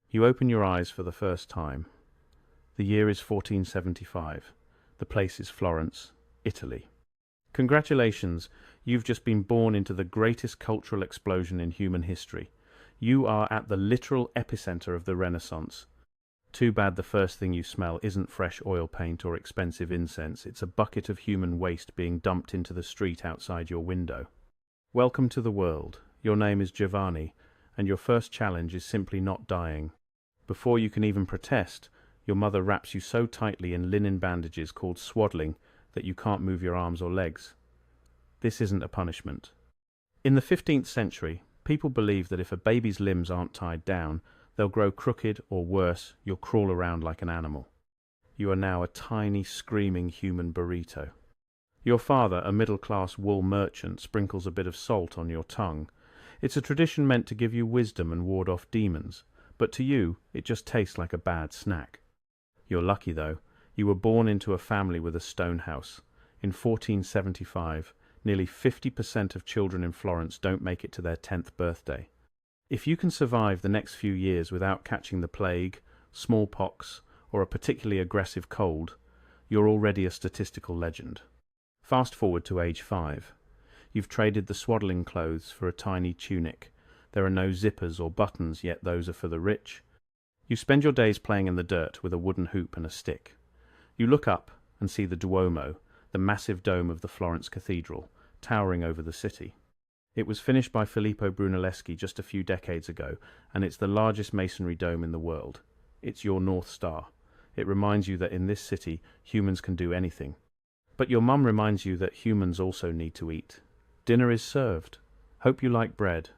You open your eyes for the first time. The year is 1475. The place is Florence, Italy. Congratulations, you've just been born into the greatest cultural explosion in human history. You are at the literal epicenter of the Renaissance. Too bad the first thing you smell isn't fresh oil paint or expensive incense. It's a bucket of human waste being dumped into the street outside your window. Welcome to the world. Your name is Giovanni, and your first challenge is simply not dying. Before you can even protest, your mother wraps you so tightly in linen bandages called swaddling that you can't move your arms or legs. This isn't a punishment. In the 15th century, people believed that if a baby's limbs aren't tied down, they'll grow crooked, or worse, you'll crawl around like an animal. You are now a tiny, screaming human burrito. Your father, a middle-class wool merchant, sprinkles a bit of salt on your tongue. It's a tradition meant to give you wisdom and ward off demons, but to you, it just tastes like a bad snack. You're lucky, though. You were born into a family with a stone house. In 1475, nearly 50% of children in Florence don't make it to their 10th birthday. If you can survive the next few years without catching the plague, smallpox, or a particularly aggressive cold, you're already a statistical legend. Fast forward to age 5. You've traded the swaddling clothes for a tiny tunic. There are no zippers or buttons, yet those are for the rich. You spend your days playing in the dirt with a wooden hoop and a stick. You look up and see the Duomo, the massive dome of the Florence Cathedral, towering over the city. It was finished by Filippo Brunelleschi just a few decades ago, and it's the largest masonry dome in the world. It's your North Star. It reminds you that in this city, humans can do anything. But your mum reminds you that humans also need to eat. Dinner is served. Hope you like bread.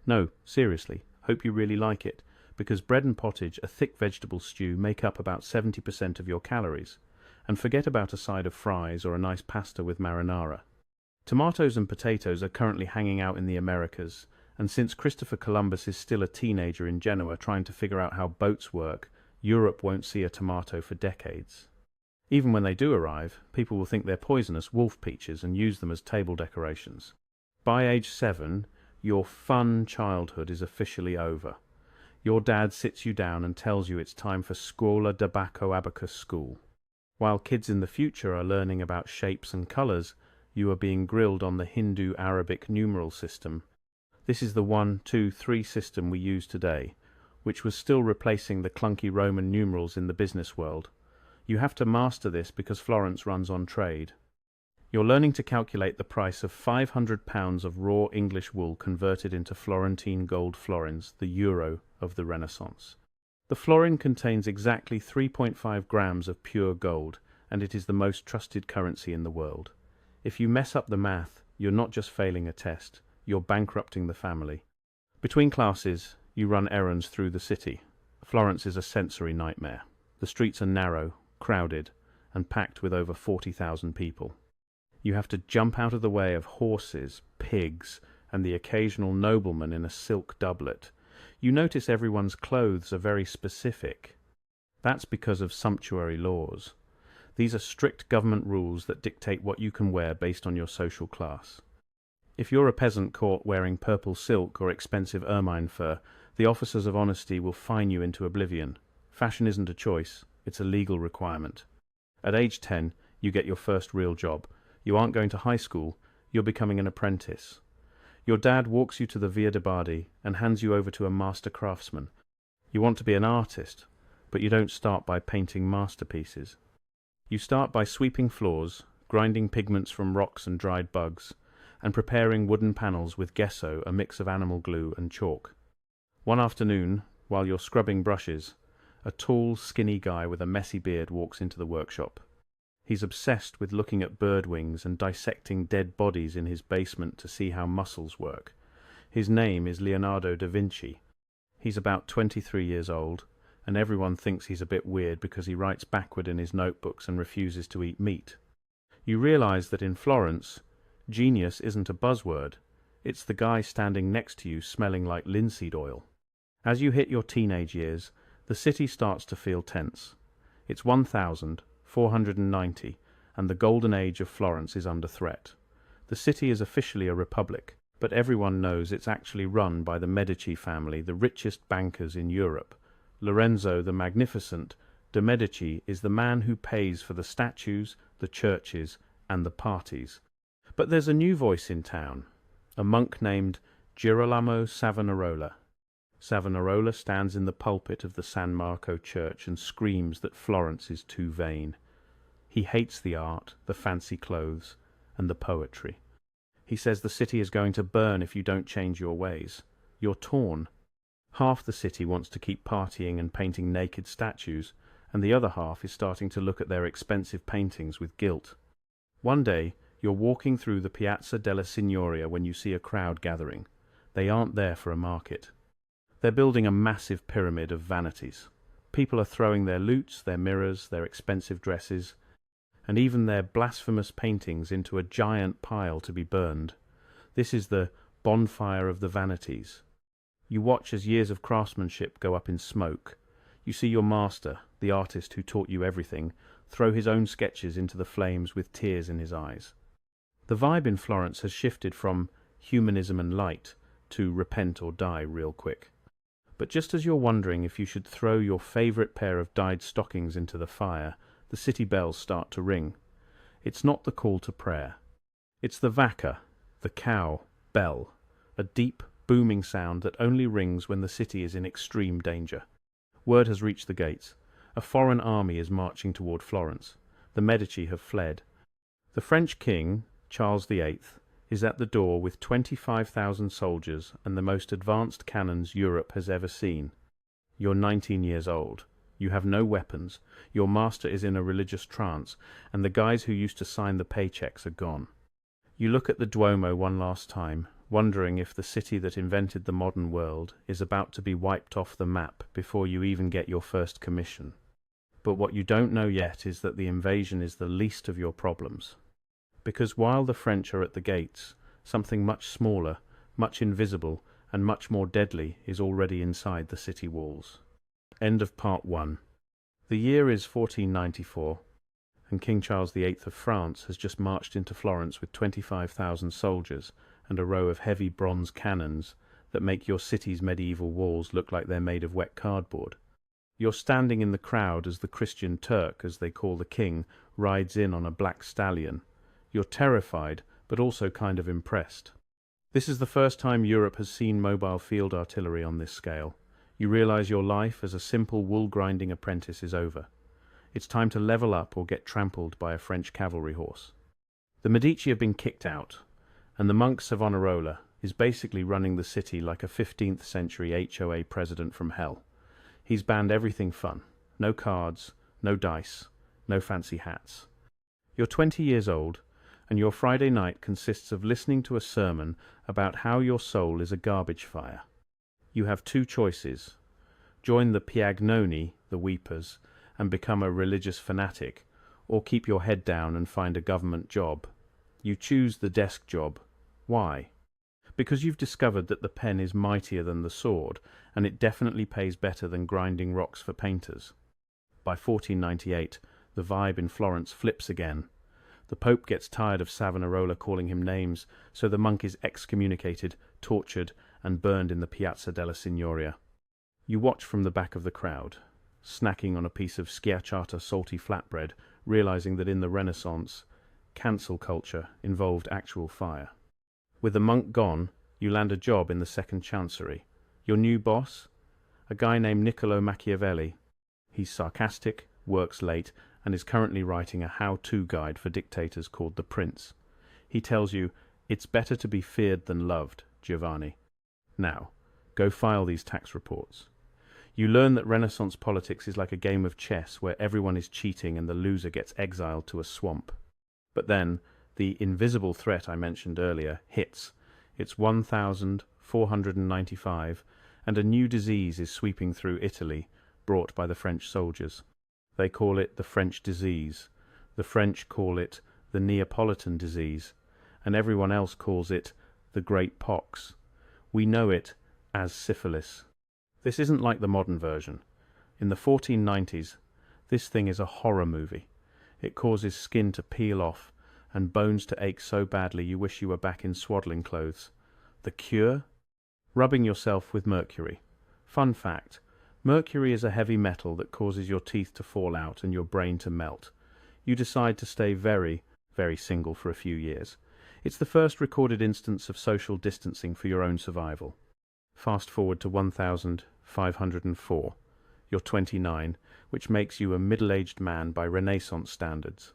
No, seriously, hope you really like it, because bread and pottage, a thick vegetable stew, make up about 70% of your calories. And forget about a side of fries or a nice pasta with marinara. Tomatoes and potatoes are currently hanging out in the Americas, and since Christopher Columbus is still a teenager in Genoa trying to figure out how boats work, Europe won't see a tomato for decades. Even when they do arrive, people will think they're poisonous wolf peaches and use them as table decorations. By age 7, your fun childhood is officially over. Your dad sits you down and tells you it's time for Scuola d'Abaco Abacus School. While kids in the future are learning about shapes and colors, you are being grilled on the Hindu-Arabic numeral system. This is the 1, 2, 3 system we use today, which was still replacing the clunky Roman numerals in the business world. You have to master this because Florence runs on trade. You're learning to calculate the price of 500 pounds of raw English wool converted into Florentine gold florins, the euro of the Renaissance. The florin contains exactly 3.5 grams of pure gold, and it is the most trusted currency in the world. If you mess up the math, you're not just failing a test, you're bankrupting the family. Between classes, you run errands through the city. Florence is a sensory nightmare. The streets are narrow, crowded, and packed with over 40,000 people. You have to jump out of the way of horses, pigs, and the occasional nobleman in a silk doublet. You notice everyone's clothes are very specific. That's because of sumptuary laws. These are strict government rules that dictate what you can wear based on your social class. If you're a peasant caught wearing purple silk or expensive ermine fur, the officers of honesty will fine you into oblivion. Fashion isn't a choice, it's a legal requirement. At age 10, you get your first real job. You aren't going to high school, you're becoming an apprentice. Your dad walks you to the Via de' Bardi and hands you over to a master craftsman. You want to be an artist, but you don't start by painting masterpieces. You start by sweeping floors, grinding pigments from rocks and dried bugs, and preparing wooden panels with gesso, a mix of animal glue and chalk. One afternoon, while you're scrubbing brushes, a tall, skinny guy with a messy beard walks into the workshop. He's obsessed with looking at bird wings and dissecting dead bodies in his basement to see how muscles work. His name is Leonardo da Vinci. He's about 23 years old, and everyone thinks he's a bit weird because he writes backward in his notebooks and refuses to eat meat. You realize that in Florence, genius isn't a buzzword. It's the guy standing next to you smelling like linseed oil. As you hit your teenage years, the city starts to feel tense. It's 1490, and the golden age of Florence is under threat. The city is officially a republic, but everyone knows it's actually run by the Medici family, the richest bankers in Europe. Lorenzo the Magnificent de' Medici is the man who pays for the statues, the churches, and the parties. But there's a new voice in town, a monk named Girolamo Savonarola. Savonarola stands in the pulpit of the San Marco church and screams that Florence is too vain. He hates the art, the fancy clothes, and the poetry. He says the city is going to burn if you don't change your ways. You're torn. Half the city wants to keep partying and painting naked statues, and the other half is starting to look at their expensive paintings with guilt. One day, you're walking through the Piazza della Signoria when you see a crowd gathering. They aren't there for a market. They're building a massive pyramid of vanities. People are throwing their lutes, their mirrors, their expensive dresses, and even their blasphemous paintings into a giant pile to be burned. This is the bonfire of the vanities. You watch as years of craftsmanship go up in smoke. You see your master, the artist who taught you everything, throw his own sketches into the flames with tears in his eyes. The vibe in Florence has shifted from humanism and light to repent or die real quick. But just as you're wondering if you should throw your favourite pair of dyed stockings into the fire, the city bells start to ring. It's not the call to prayer. It's the vacca, the cow, bell, a deep, booming sound that only rings when the city is in extreme danger. Word has reached the gates. A foreign army is marching toward Florence. The Medici have fled. The French king, Charles VIII, is at the door with 25,000 soldiers and the most advanced cannons Europe has ever seen. You're 19 years old. You have no weapons. Your master is in a religious trance, and the guys who used to sign the paychecks are gone. You look at the Duomo one last time, wondering if the city that invented the modern world is about to be wiped off the map before you even get your first commission. But what you don't know yet is that the invasion is the least of your problems. Because while the French are at the gates, something much smaller, much invisible, and much more deadly is already inside the city walls. End of part 1. The year is 1494, and King Charles VIII of France has just marched into Florence with 25,000 soldiers and a row of heavy bronze cannons that make your city's medieval walls look like they're made of wet cardboard. You're standing in the crowd as the Christian Turk, as they call the king, rides in on a black stallion. You're terrified, but also kind of impressed. This is the first time Europe has seen mobile field artillery on this scale. You realize your life as a simple wool-grinding apprentice is over. It's time to level up or get trampled by a French cavalry horse. The Medici have been kicked out, and the monk Savonarola is basically running the city like a 15th century HOA president from hell. He's banned everything fun. No cards, no dice, no fancy hats. You're 20 years old, and your Friday night consists of listening to a sermon about how your soul is a garbage fire. You have two choices: join the Piagnoni, the weepers, and become a religious fanatic, or keep your head down and find a government job. You choose the desk job. Why? Because you've discovered that the pen is mightier than the sword, and it definitely pays better than grinding rocks for painters. By 1498, the vibe in Florence flips again. The Pope gets tired of Savonarola calling him names, so the monk is excommunicated, tortured, and burned in the Piazza della Signoria. You watch from the back of the crowd, snacking on a piece of schiacciata salty flatbread, realizing that in the Renaissance, cancel culture involved actual fire. With the monk gone, you land a job in the Second Chancery. Your new boss? A guy named Niccolo Machiavelli. He's sarcastic, works late, and is currently writing a how-to guide for dictators called The Prince. He tells you, "It's better to be feared than loved, Giovanni. Now, go file these tax reports." You learn that Renaissance politics is like a game of chess where everyone is cheating and the loser gets exiled to a swamp. But then, the invisible threat I mentioned earlier hits. It's 1495, and a new disease is sweeping through Italy, brought by the French soldiers. They call it the French disease. The French call it the Neapolitan disease, and everyone else calls it the Great Pox. We know it as syphilis. This isn't like the modern version. In the 1490s, this thing is a horror movie. It causes skin to peel off and bones to ache so badly you wish you were back in swaddling clothes. The cure? Rubbing yourself with mercury. Fun fact, Mercury is a heavy metal that causes your teeth to fall out and your brain to melt. You decide to stay very, very single for a few years. It's the first recorded instance of social distancing for your own survival. Fast forward to 1504. You're 29, which makes you a middle-aged man by Renaissance standards.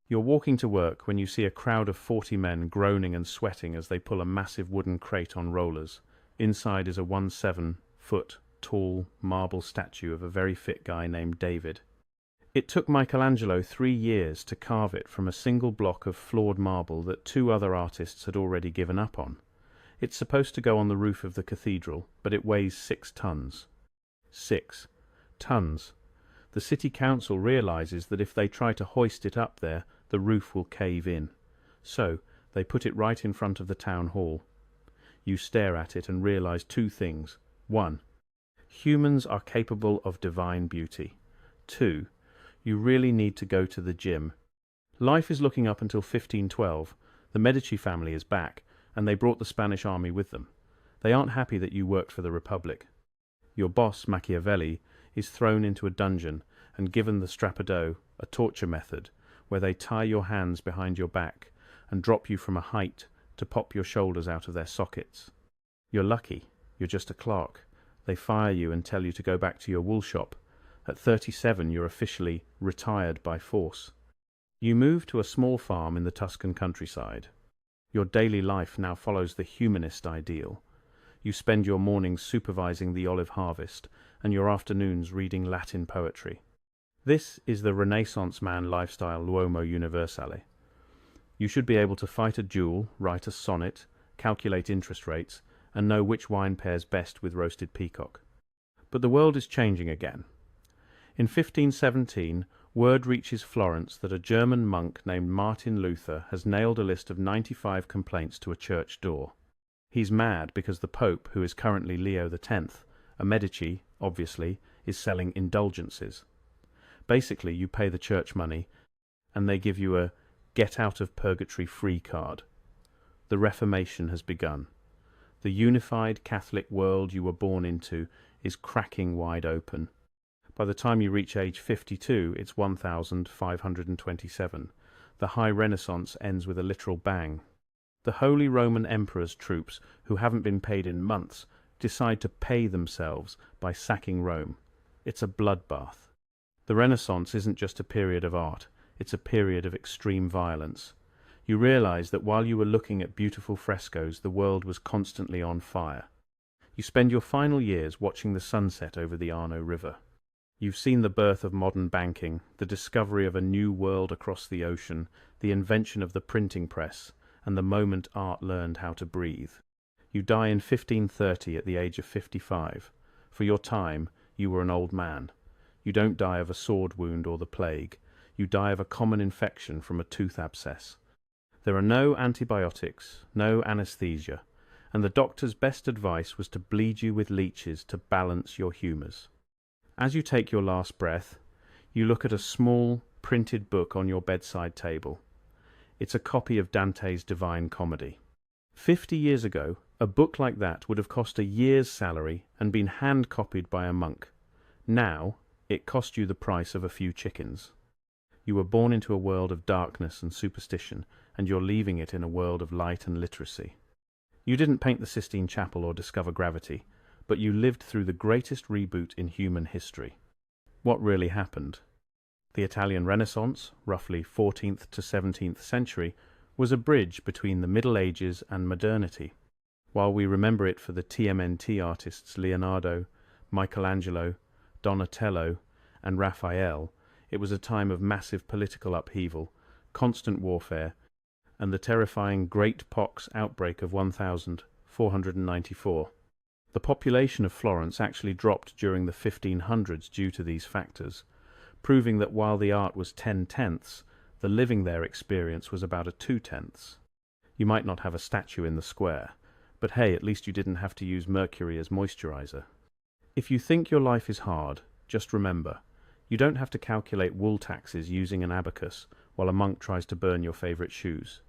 You're walking to work when you see a crowd of 40 men groaning and sweating as they pull a massive wooden crate on rollers. Inside is a 17-foot tall marble statue of a very fit guy named David. It took Michelangelo 3 years to carve it from a single block of flawed marble that 2 other artists had already given up on. It's supposed to go on the roof of the cathedral, but it weighs 6 tons. 6 tons. The city council realizes that if they try to hoist it up there, the roof will cave in. So, they put it right in front of the town hall. You stare at it and realize 2 things. 1. Humans are capable of divine beauty. 2. You really need to go to the gym. Life is looking up until 1512. The Medici family is back, and they brought the Spanish army with them. They aren't happy that you worked for the Republic. Your boss, Machiavelli, is thrown into a dungeon and given the strappado, a torture method, where they tie your hands behind your back and drop you from a height to pop your shoulders out of their sockets. You're lucky. You're just a clerk. They fire you and tell you to go back to your wool shop. At 37, you're officially retired by force. You move to a small farm in the Tuscan countryside. Your daily life now follows the humanist ideal. You spend your mornings supervising the olive harvest and your afternoons reading Latin poetry. This is the Renaissance man lifestyle Duomo Universale. You should be able to fight a duel, write a sonnet, calculate interest rates, and know which wine pairs best with roasted peacock. But the world is changing again. In 1517, word reaches Florence that a German monk named Martin Luther has nailed a list of 95 complaints to a church door. He's mad because the Pope, who is currently Leo X, a Medici, obviously, is selling indulgences. Basically, you pay the church money, and they give you a get-out-of-purgatory-free card. The Reformation has begun. The unified Catholic world you were born into is cracking wide open. By the time you reach age 52, it's 1527. The High Renaissance ends with a literal bang. The Holy Roman Emperor's troops, who haven't been paid in months, decide to pay themselves by sacking Rome. It's a bloodbath. The Renaissance isn't just a period of art, it's a period of extreme violence. You realize that while you were looking at beautiful frescoes, the world was constantly on fire. You spend your final years watching the sunset over the Arno River. You've seen the birth of modern banking, the discovery of a new world across the ocean, the invention of the printing press, and the moment art learned how to breathe. You die in 1530 at the age of 55. For your time, you were an old man. You don't die of a sword wound or the plague. You die of a common infection from a tooth abscess. There are no antibiotics, no anesthesia, and the doctor's best advice was to bleed you with leeches to balance your humours. As you take your last breath, you look at a small, printed book on your bedside table. It's a copy of Dante's Divine Comedy. 50 years ago, a book like that would have cost a year's salary and been hand-copied by a monk. Now, it cost you the price of a few chickens. You were born into a world of darkness and superstition, and you're leaving it in a world of light and literacy. You didn't paint the Sistine Chapel or discover gravity, but you lived through the greatest reboot in human history. What really happened? The Italian Renaissance, roughly 14th to 17th century, was a bridge between the Middle Ages and modernity. While we remember it for the TMNT artists Leonardo, Michelangelo, Donatello, and Raphael, it was a time of massive political upheaval, constant warfare, and the terrifying Great Pox outbreak of 1494. The population of Florence actually dropped during the 1500s due to these factors, proving that while the art was 10/10, the living there experience was about a 2/10. You might not have a statue in the square, but hey, at least you didn't have to use mercury as moisturizer. If you think your life is hard, just remember, you don't have to calculate wool taxes using an abacus while a monk tries to burn your favorite shoes.